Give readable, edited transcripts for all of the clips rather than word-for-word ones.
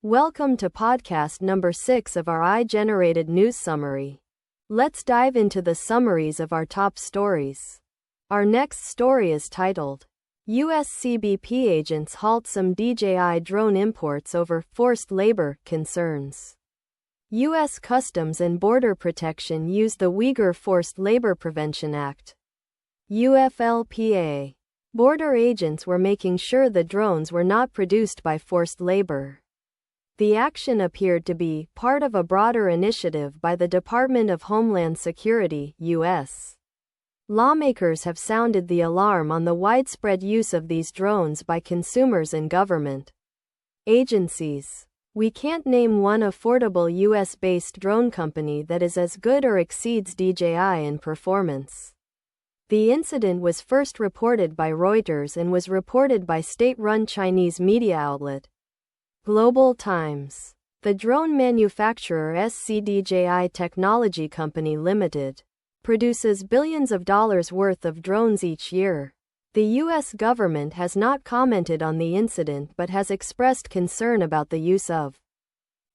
Welcome to podcast number 6 of our AI-generated news summary. Let's dive into the summaries of our top stories. Our next story is titled, U.S. CBP agents halt some DJI drone imports over forced labor concerns. U.S. Customs and Border Protection use the Uyghur Forced Labor Prevention Act. UFLPA. Border agents were making sure the drones were not produced by forced labor. The action appeared to be part of a broader initiative by the Department of Homeland Security, U.S. Lawmakers have sounded the alarm on the widespread use of these drones by consumers and government agencies. We can't name one affordable U.S.-based drone company that is as good or exceeds DJI in performance. The incident was first reported by Reuters and was reported by state-run Chinese media outlet Global Times. The drone manufacturer SCDJI Technology Company Limited produces billions of dollars worth of drones each year. The U.S. government has not commented on the incident but has expressed concern about the use of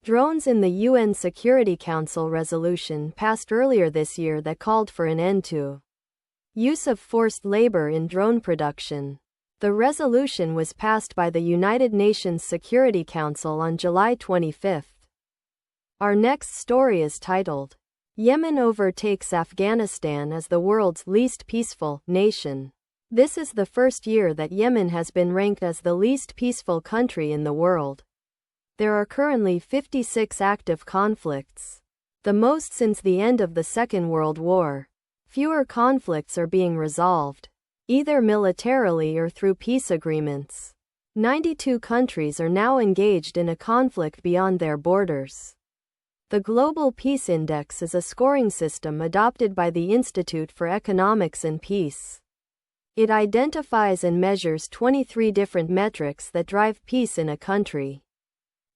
drones in the UN Security Council resolution passed earlier this year that called for an end to use of forced labor in drone production. The resolution was passed by the United Nations Security Council on July 25. Our next story is titled, Yemen overtakes Afghanistan as the world's least peaceful nation. This is the first year that Yemen has been ranked as the least peaceful country in the world. There are currently 56 active conflicts, the most since the end of the Second World War. Fewer conflicts are being resolved, either militarily or through peace agreements. 92 countries are now engaged in a conflict beyond their borders. The Global Peace Index is a scoring system adopted by the Institute for Economics and Peace. It identifies and measures 23 different metrics that drive peace in a country.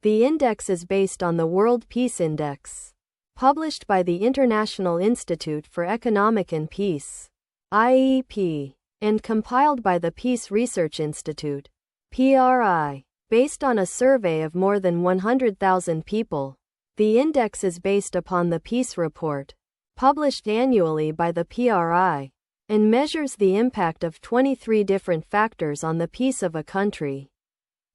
The index is based on the World Peace Index, published by the International Institute for Economic and Peace, IEP, and compiled by the Peace Research Institute, PRI. Based on a survey of more than 100,000 people, the index is based upon the Peace Report, published annually by the PRI, and measures the impact of 23 different factors on the peace of a country,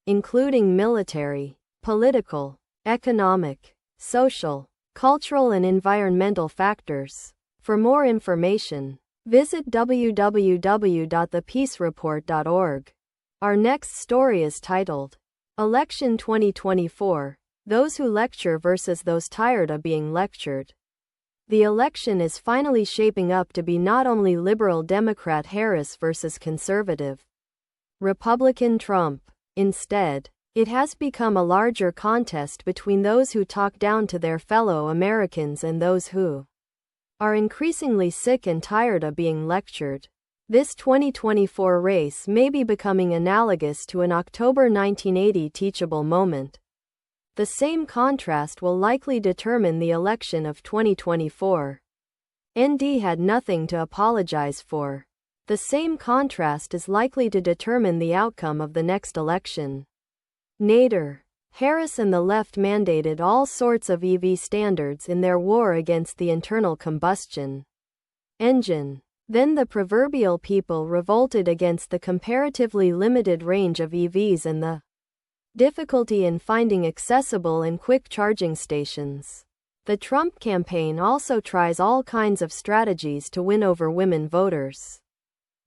including military, political, economic, social, cultural and environmental factors. For more information, visit www.thepeacereport.org. Our next story is titled, Election 2024, Those Who Lecture versus Those Tired of Being Lectured. The election is finally shaping up to be not only liberal Democrat Harris versus conservative Republican Trump. Instead, it has become a larger contest between those who talk down to their fellow Americans and those who are increasingly sick and tired of being lectured. This 2024 race may be becoming analogous to an October 1980 teachable moment. The same contrast will likely determine the election of 2024. ND had nothing to apologize for. The same contrast is likely to determine the outcome of the next election. Nader, Harris and the left mandated all sorts of EV standards in their war against the internal combustion engine. Then the proverbial people revolted against the comparatively limited range of EVs and the difficulty in finding accessible and quick charging stations. The Trump campaign also tries all kinds of strategies to win over women voters.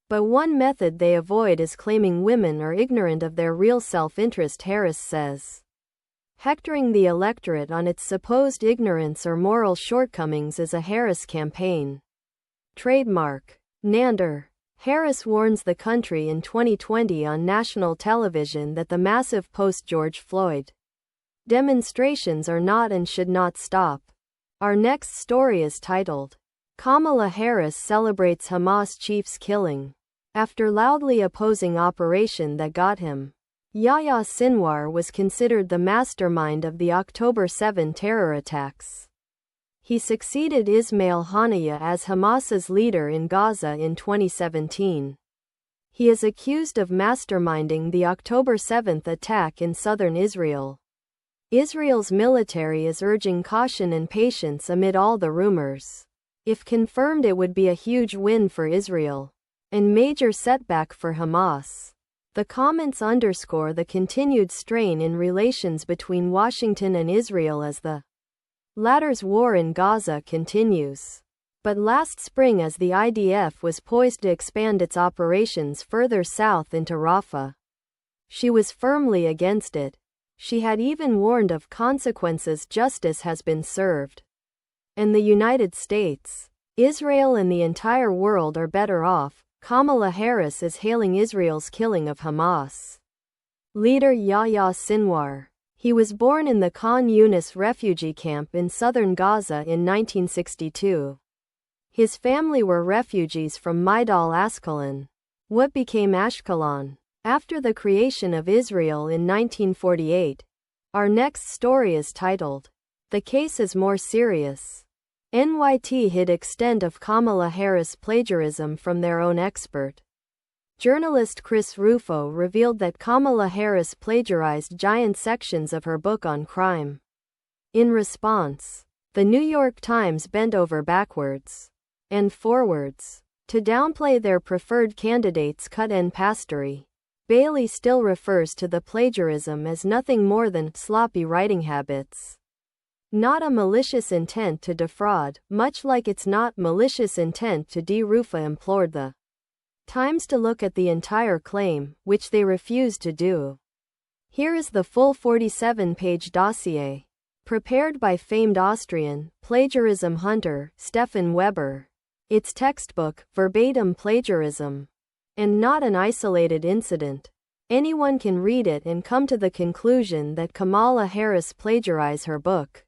But one method they avoid is claiming women are ignorant of their real self-interest, Harris says. Hectoring the electorate on its supposed ignorance or moral shortcomings is a Harris campaign trademark. Nader. Harris warns the country in 2020 on national television that the massive post-George Floyd demonstrations are not and should not stop. Our next story is titled, Kamala Harris celebrates Hamas chief's killing after loudly opposing operation that got him. Yahya Sinwar was considered the mastermind of the October 7 terror attacks. He succeeded Ismail Haniyeh as Hamas's leader in Gaza in 2017. He is accused of masterminding the October 7 attack in southern Israel. Israel's military is urging caution and patience amid all the rumors. If confirmed, it would be a huge win for Israel and major setback for Hamas. The comments underscore the continued strain in relations between Washington and Israel as the latter's war in Gaza continues. But last spring, as the IDF was poised to expand its operations further south into Rafah, she was firmly against it. She had even warned of consequences. Justice has been served. And the United States, Israel, and the entire world are better off. Kamala Harris is hailing Israel's killing of Hamas leader Yahya Sinwar. He was born in the Khan Yunis refugee camp in southern Gaza in 1962. His family were refugees from Maidal Ascalon, what became Ashkelon, after the creation of Israel in 1948. Our next story is titled, "The Case is More Serious." NYT hid extent of Kamala Harris plagiarism from their own expert. Journalist Chris Rufo revealed that Kamala Harris plagiarized giant sections of her book on crime. In response, the New York Times bent over backwards and forwards to downplay their preferred candidate's cut-and-pastery. Bailey still refers to the plagiarism as nothing more than sloppy writing habits. Not a malicious intent to defraud, much like it's not malicious intent to Rufo implored the Times to look at the entire claim, which they refused to do. Here is the full 47-page dossier, prepared by famed Austrian plagiarism hunter Stefan Weber. It's textbook, verbatim plagiarism, and not an isolated incident. Anyone can read it and come to the conclusion that Kamala Harris plagiarized her book.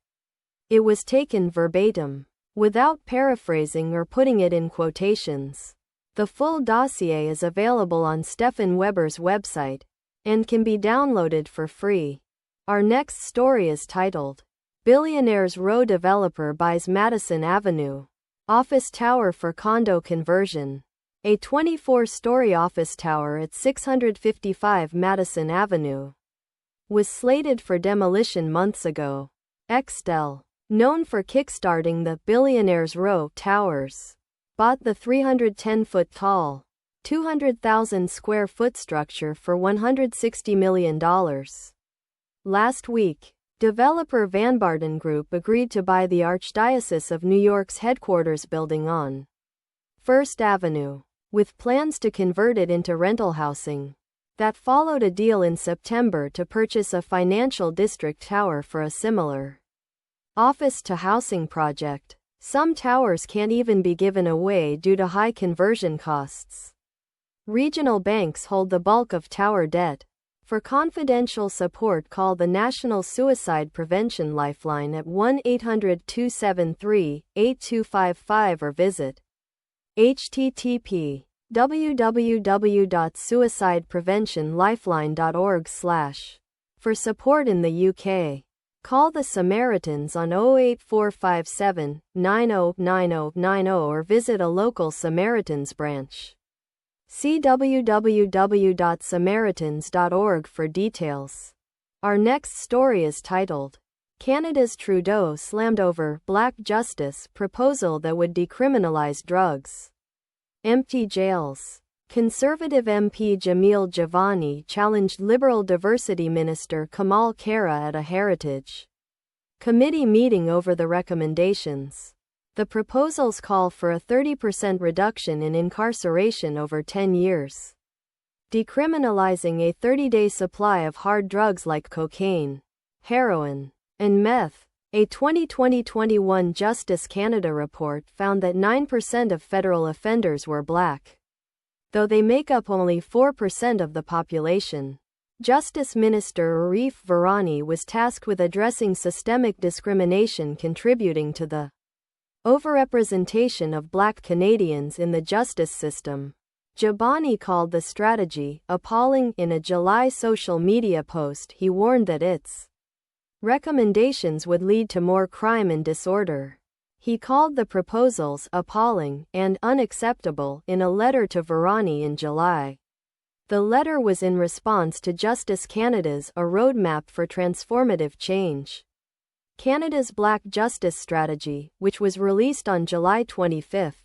It was taken verbatim, without paraphrasing or putting it in quotations. The full dossier is available on Stefan Weber's website and can be downloaded for free. Our next story is titled, "Billionaire's Row Developer Buys Madison Avenue Office Tower for Condo Conversion." A 24-story office tower at 655 Madison Avenue was slated for demolition months ago. Extel, known for kickstarting the Billionaire's Row Towers, bought the 310-foot-tall, 200,000 square foot structure for $160 million. Last week, developer Van Barden Group agreed to buy the Archdiocese of New York's headquarters building on First Avenue, with plans to convert it into rental housing. That followed a deal in September to purchase a financial district tower for a similar office-to-housing project. Some towers can't even be given away due to high conversion costs. Regional banks hold the bulk of tower debt. For confidential support, call the National Suicide Prevention Lifeline at 1-800-273-8255 or visit http://www.suicidepreventionlifeline.org/ for support in the UK. Call the Samaritans on 08457 909090 or visit a local Samaritans branch. See www.samaritans.org for details. Our next story is titled, "Canada's Trudeau Slammed Over Black Justice Proposal That Would Decriminalize Drugs." Empty jails. Conservative MP Jamil Javani challenged Liberal Diversity Minister Kamal Khera at a Heritage Committee meeting over the recommendations. The proposals call for a 30% reduction in incarceration over 10 years, decriminalizing a 30-day supply of hard drugs like cocaine, heroin, and meth. A 2020-21 Justice Canada report found that 9% of federal offenders were black, though they make up only 4% of the population. Justice Minister Arif Virani was tasked with addressing systemic discrimination contributing to the overrepresentation of black Canadians in the justice system. Jabani called the strategy appalling. In a July social media post, he warned that its recommendations would lead to more crime and disorder. He called the proposals appalling and unacceptable in a letter to Virani in July. The letter was in response to Justice Canada's A Roadmap for Transformative Change, Canada's Black Justice Strategy, which was released on July 25.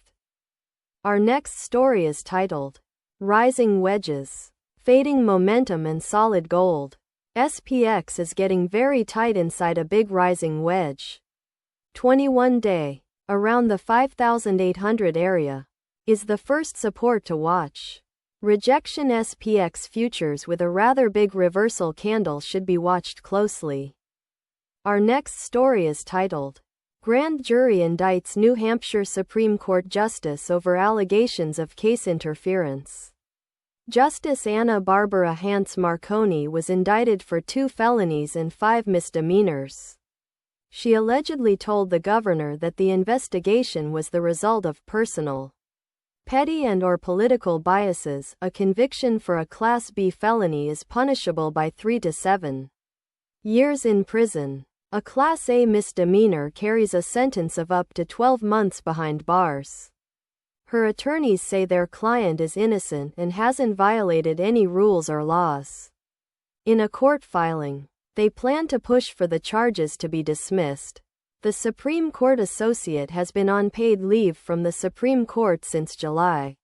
Our next story is titled, Rising Wedges, Fading Momentum and Solid Gold. SPX is getting very tight inside a big rising wedge. 21-day, around the 5,800 area, is the first support to watch. Rejection SPX futures with a rather big reversal candle should be watched closely. Our next story is titled, Grand Jury Indicts New Hampshire Supreme Court Justice Over Allegations of Case Interference. Justice Anna Barbara Hance Marconi was indicted for 2 felonies and 5 misdemeanors. She allegedly told the governor that the investigation was the result of personal, petty and/or political biases. A conviction for a Class B felony is punishable by 3 to 7 years in prison. A Class A misdemeanor carries a sentence of up to 12 months behind bars. Her attorneys say their client is innocent and hasn't violated any rules or laws. In a court filing, they plan to push for the charges to be dismissed. The Supreme Court associate has been on paid leave from the Supreme Court since July.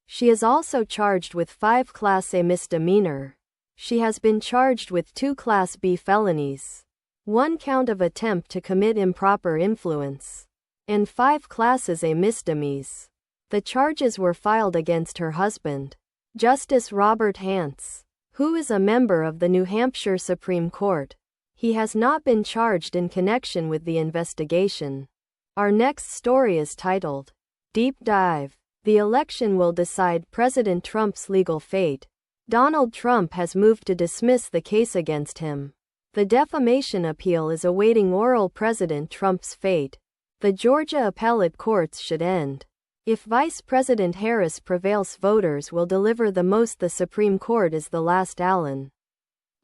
She is also charged with 5 Class A misdemeanor. She has been charged with 2 Class B felonies, 1 count of attempt to commit improper influence, and 5 Classes A misdemeanors. The charges were filed against her husband, Justice Robert Hance, who is a member of the New Hampshire Supreme Court. He has not been charged in connection with the investigation. Our next story is titled, Deep Dive. The election will decide President Trump's legal fate. Donald Trump has moved to dismiss the case against him. The defamation appeal is awaiting oral President Trump's fate. The Georgia appellate courts should end. If Vice President Harris prevails, voters will deliver the most. The Supreme Court is the last Alan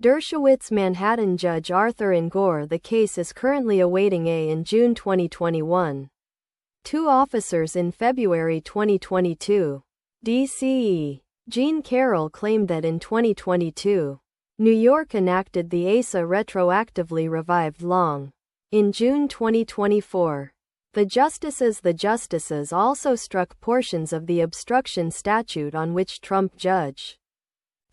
Dershowitz Manhattan Judge Arthur Uyghur. The case is currently awaiting in June 2021. 2 officers in February 2022. DCE. Jean Carroll claimed that in 2022, New York enacted the ASA retroactively revived long. In June 2024, the justices also struck portions of the obstruction statute on which Trump Judge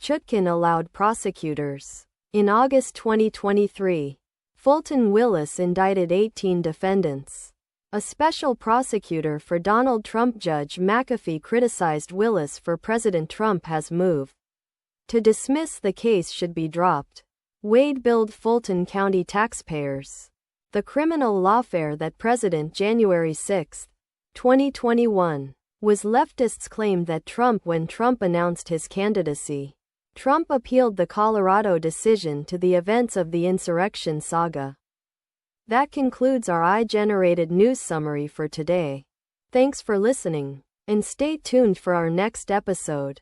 Chutkan allowed prosecutors. In August 2023, Fulton Willis indicted 18 defendants. A special prosecutor for Donald Trump, Judge McAfee, criticized Willis for President Trump has moved to dismiss the case should be dropped. Wade billed Fulton County taxpayers. The criminal lawfare that President January 6, 2021, was leftists claimed that Trump when Trump announced his candidacy. Trump appealed the Colorado decision to the events of the insurrection saga. That concludes our AI-generated news summary for today. Thanks for listening, and stay tuned for our next episode.